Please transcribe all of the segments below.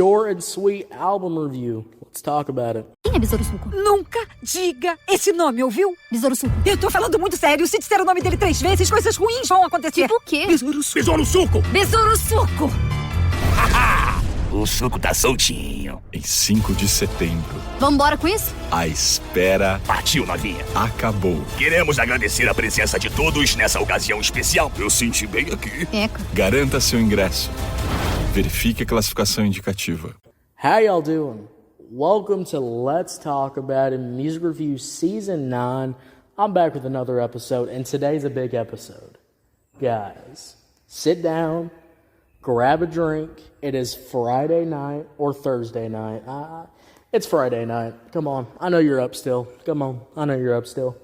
short and sweet album review. Let's talk about it. Quem é Besouro Suco? Nunca diga esse nome, ouviu? Besouro Suco. Eu tô falando muito sério. Se disser o nome dele 3 vezes, coisas ruins vão acontecer. Tipo o quê? Besouro Suco. Besouro Suco! Besouro Suco! O suco tá soltinho. Em 5 de setembro, Vambora com isso? a espera Partiu, novinha. acabou. Queremos agradecer a presença de todos nessa ocasião especial. Eu senti bem aqui. Eca. Garanta seu ingresso. Verifique a classificação indicativa. How y'all doing? Welcome to Let's Talk About It Music Review Season 9. I'm back with another episode, and today's a big episode. Guys, sit down, grab a drink. It is Friday night or Thursday night. It's Friday night. Come on. I know you're up still. Come on. I know you're up still.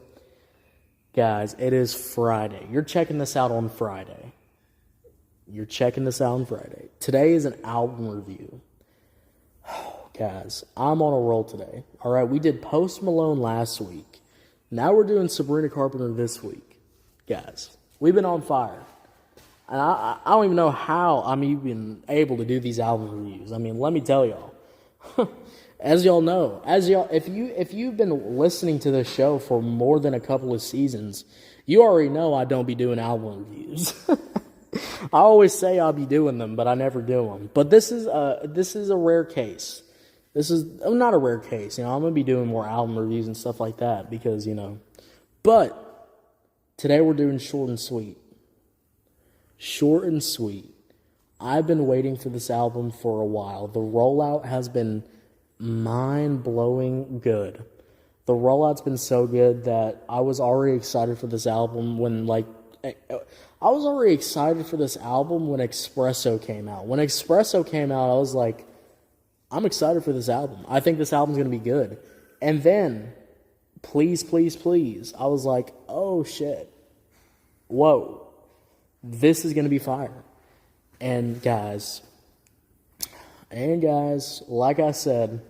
Guys, it is Friday. You're checking this out on Friday. Today is an album review. Guys, I'm on a roll today. All right, we did Post Malone last week. Now we're doing Sabrina Carpenter this week. Guys, we've been on fire. And I don't even know how I'm even able to do these album reviews. I mean, let me tell y'all. As y'all know, if you've been listening to this show for more than a couple of seasons, you already know I don't be doing album reviews. I always say I'll be doing them, but I never do them. But this is a rare case. This is not a rare case. I'm gonna be doing more album reviews and stuff like that because But today we're doing short and sweet. Short and sweet. I've been waiting for this album for a while. The rollout has been mind-blowing good. The rollout's been so good that I was already excited for this album when Espresso came out. When Espresso came out, I was like, I'm excited for this album. I think this album's going to be good. And then, Please, Please, Please, I was like, oh shit. Whoa. This is going to be fire. And guys, like I said,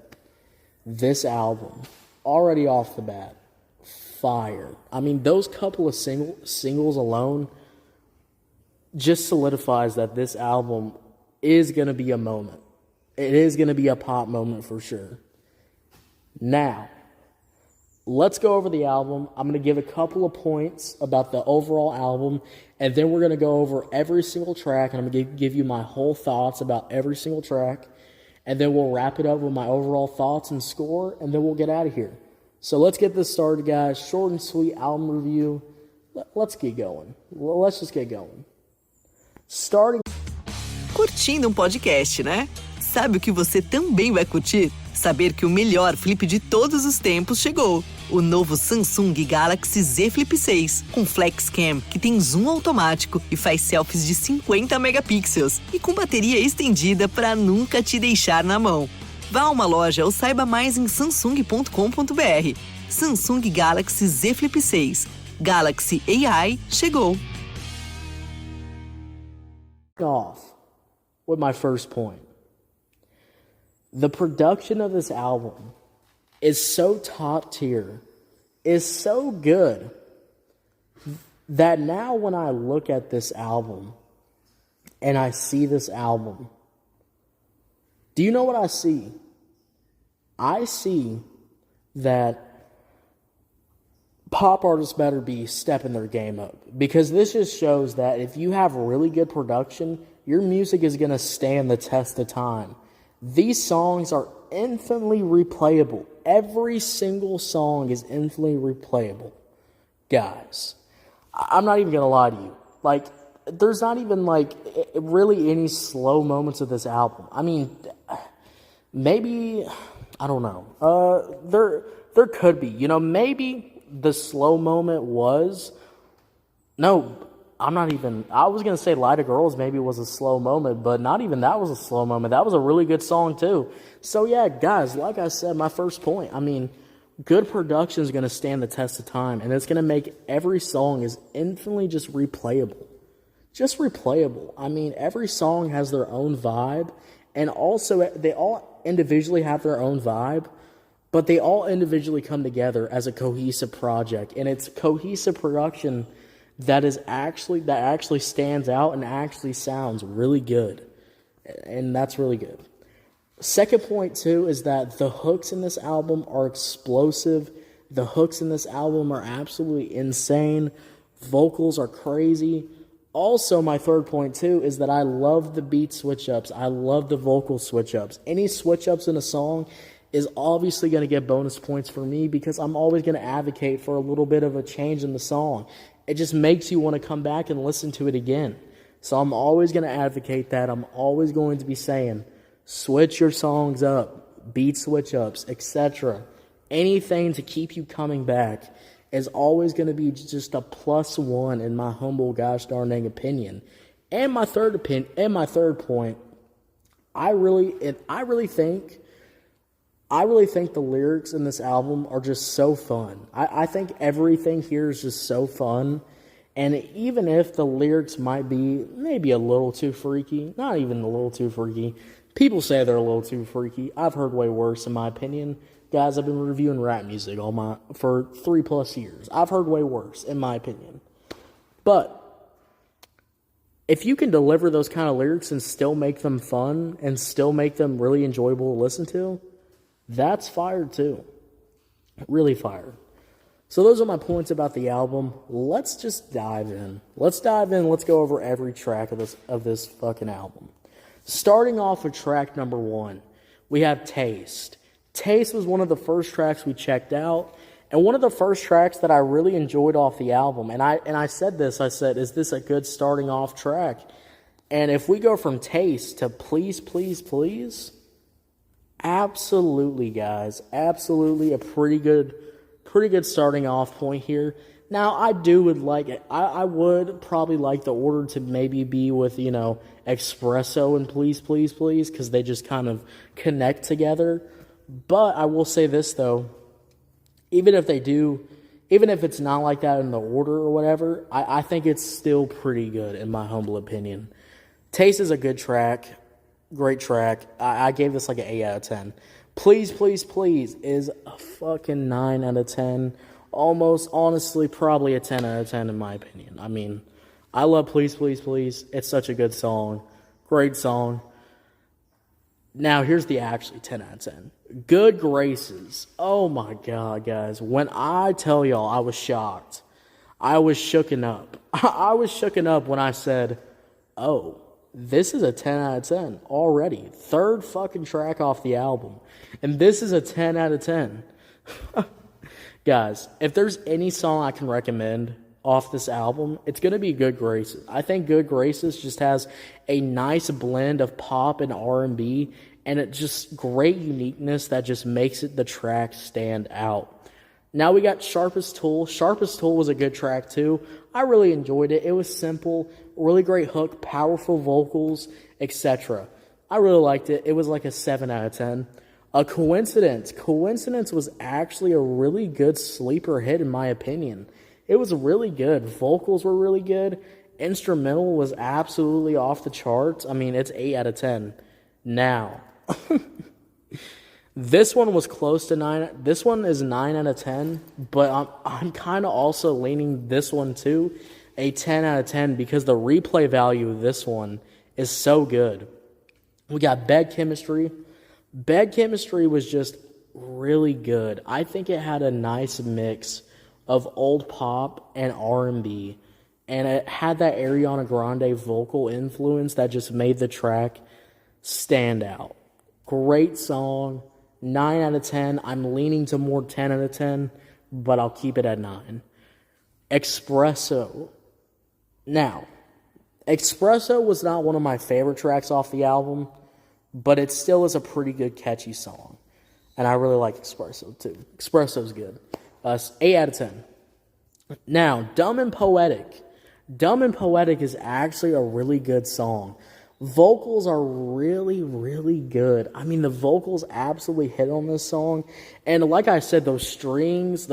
this album, already off the bat, fire. I mean, those couple of singles alone just solidifies that this album is going to be a moment. It is going to be a pop moment for sure. Now, let's go over the album. I'm going to give a couple of points about the overall album, and then we're going to go over every single track, and I'm going to give you my whole thoughts about every single track, and then we'll wrap it up with my overall thoughts and score, and then we'll get out of here. So let's get this started, guys. Short and sweet album review. Let's get going. Let's just get going. Starting. Curtindo podcast, né? Sabe o que você também vai curtir? Saber que o melhor flip de todos os tempos chegou. O novo Samsung Galaxy Z Flip 6, com Flex Cam, que tem zoom automático e faz selfies de 50 megapixels e com bateria estendida para nunca te deixar na mão. Vá a uma loja ou saiba mais em samsung.com.br. Samsung Galaxy Z Flip 6. Galaxy AI chegou. Off with my first point. The production of this album is so top tier, is so good, that now when I look at this album and I see this album, do you know what I see? I see that pop artists better be stepping their game up, because this just shows that if you have really good production, your music is going to stand the test of time. These songs are infinitely replayable. Every single song is infinitely replayable. Guys, I'm not even going to lie to you. Like, there's not even, really any slow moments of this album. I mean, maybe, I don't know. There could be. Maybe the slow moment was... No, I was going to say Light of Girls maybe was a slow moment, but not even that was a slow moment. That was a really good song too. So yeah, guys, like I said, my first point, I mean, good production is going to stand the test of time, and it's going to make every song is infinitely just replayable. Just replayable. I mean, every song has their own vibe, and also they all individually have their own vibe, but they all individually come together as a cohesive project, and it's cohesive production that actually stands out and actually sounds really good. And that's really good. Second point, too, is that the hooks in this album are explosive. The hooks in this album are absolutely insane. Vocals are crazy. Also, my third point, too, is that I love the beat switch-ups. I love the vocal switch-ups. Any switch-ups in a song is obviously going to get bonus points for me because I'm always going to advocate for a little bit of a change in the song. It just makes you want to come back and listen to it again. So I'm always going to advocate that. I'm always going to be saying, switch your songs up, beat switch-ups, etc. Anything to keep you coming back is always going to be just a +1 in my humble gosh darn dang opinion. And my third point, I really think the lyrics in this album are just so fun. I think everything here is just so fun. And even if the lyrics might be maybe a little too freaky, not even a little too freaky, people say they're a little too freaky. I've heard way worse, in my opinion. Guys, I've been reviewing rap music for 3+ years. I've heard way worse, in my opinion. But if you can deliver those kind of lyrics and still make them fun and still make them really enjoyable to listen to, that's fire too. Really fire. So those are my points about the album. Let's just dive in. Let's go over every track of this fucking album. Starting off with track number 1, we have Taste. Taste was one of the first tracks we checked out, and one of the first tracks that I really enjoyed off the album. And I said, is this a good starting off track? And if we go from Taste to Please, Please, Please, absolutely, guys. Absolutely a pretty good starting off point here. Now, I would probably like the order to maybe be with, Espresso and Please, Please, Please, because they just kind of connect together. But I will say this, though. Even if it's not like that in the order or whatever, I think it's still pretty good, in my humble opinion. Taste is a good track. Great track. I gave this like an 8 out of 10. Please, Please, Please is a fucking 9 out of 10. Almost, honestly, probably a 10 out of 10 in my opinion. I mean, I love Please, Please, Please. It's such a good song. Great song. Now, here's the actually 10 out of 10. Good Graces. Oh my God, guys. When I tell y'all I was shocked, I was shooken up. I was shooken up when I said, oh, this is a 10 out of 10 already. Third fucking track off the album. And this is a 10 out of 10. Guys, if there's any song I can recommend off this album, it's going to be Good Graces. I think Good Graces just has a nice blend of pop and R&B, and it's just great uniqueness that just makes the track stand out. Now we got Sharpest Tool. Sharpest Tool was a good track too. I really enjoyed it. It was simple, really great hook, powerful vocals, etc. I really liked it. It was like a 7 out of 10. A Coincidence. Coincidence was actually a really good sleeper hit in my opinion. It was really good. Vocals were really good. Instrumental was absolutely off the charts. I mean, it's 8 out of 10. Now, this one was close to 9. This one is 9 out of 10, but I'm kind of also leaning this one too, a 10 out of 10, because the replay value of this one is so good. We got Bed Chemistry. Bed Chemistry was just really good. I think it had a nice mix of old pop and R&B, and it had that Ariana Grande vocal influence that just made the track stand out. Great song. 9 out of 10. I'm leaning to more 10 out of 10, but I'll keep it at 9. Espresso. Now, Espresso was not one of my favorite tracks off the album, but it still is a pretty good, catchy song. And I really like Espresso, too. Espresso's good. 8 out of 10. Now, Dumb and Poetic. Dumb and Poetic is actually a really good song. Vocals are really, really good. I mean, the vocals absolutely hit on this song. And like I said, those strings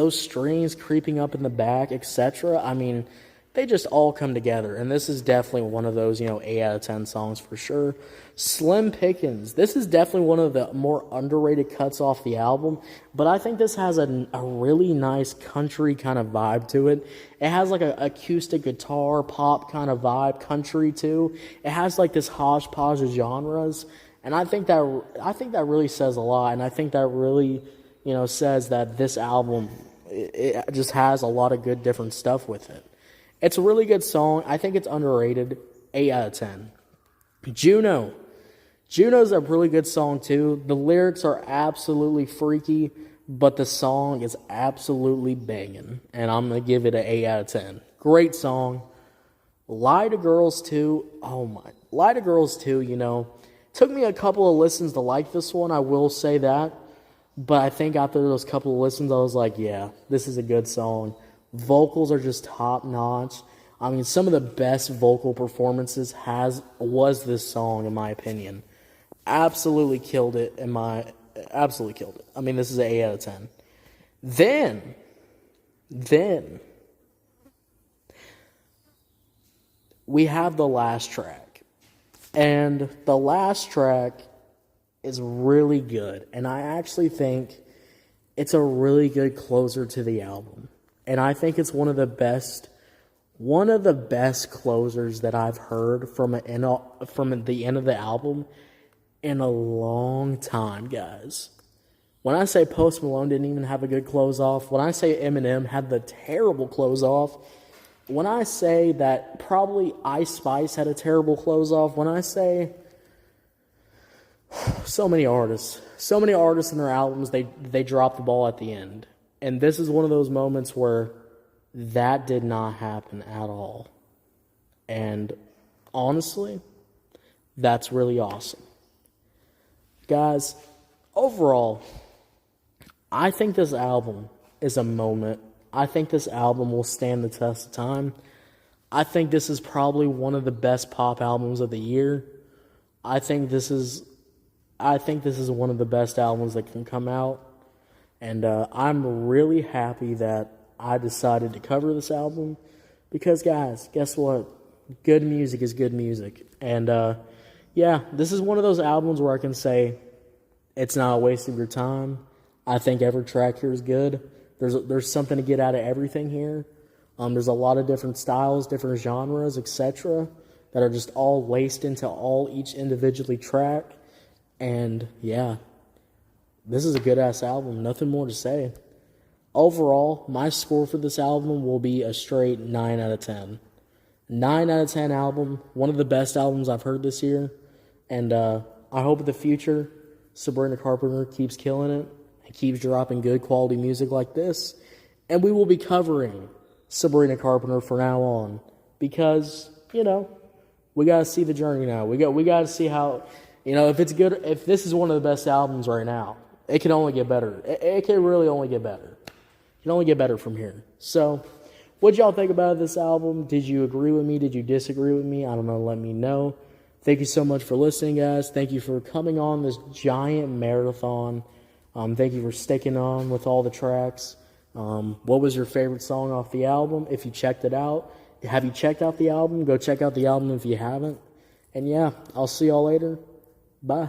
creeping up in the back, etc. I mean, they just all come together. And this is definitely one of those, 8 out of 10 songs for sure. Slim Pickens. This is definitely one of the more underrated cuts off the album. But I think this has a really nice country kind of vibe to it. It has like an acoustic guitar, pop kind of vibe, country too. It has like this hodgepodge of genres. And I think that really says a lot, and I think that really, says that this album, it just has a lot of good different stuff with it. It's a really good song. I think it's underrated. 8 out of 10. Juno. Juno's a really good song too. The lyrics are absolutely freaky, but the song is absolutely banging. And I'm going to give it an 8 out of 10. Great song. Lie to Girls 2. Oh my. Lie to Girls 2, took me a couple of listens to like this one. I will say that. But I think after those couple of listens, I was like, yeah, this is a good song. Vocals are just top notch. I mean, some of the best vocal performances was this song, in my opinion. Absolutely killed it. Absolutely killed it. I mean, this is an 8 out of 10. Then we have the last track. And the last track is really good. And I actually think it's a really good closer to the album. And I think it's one of the best closers that I've heard from the end of the album in a long time, guys. When I say Post Malone didn't even have a good close off, when I say Eminem had the terrible close off, when I say that probably Ice Spice had a terrible close off, when I say so many artists in their albums, they drop the ball at the end. And this is one of those moments where that did not happen at all. And honestly, that's really awesome. Guys, overall, I think this album is a moment. I think this album will stand the test of time. I think this is probably one of the best pop albums of the year. I think this is one of the best albums that can come out. And I'm really happy that I decided to cover this album. Because, guys, guess what? Good music is good music. And, this is one of those albums where I can say it's not a waste of your time. I think every track here is good. There's something to get out of everything here. There's a lot of different styles, different genres, etc. that are just all laced into each individually track. And, this is a good-ass album. Nothing more to say. Overall, my score for this album will be a straight 9 out of 10. 9 out of 10 album. One of the best albums I've heard this year. And I hope in the future, Sabrina Carpenter keeps killing it and keeps dropping good quality music like this. And we will be covering Sabrina Carpenter from now on. Because, we got to see the journey now. We got to see how, if it's good, if this is one of the best albums right now, it can only get better. It can really only get better. It can only get better from here. So, what y'all think about this album? Did you agree with me? Did you disagree with me? I don't know. Let me know. Thank you so much for listening, guys. Thank you for coming on this giant marathon. Thank you for sticking on with all the tracks. What was your favorite song off the album? If you checked it out. Have you checked out the album? Go check out the album if you haven't. And I'll see y'all later. Bye.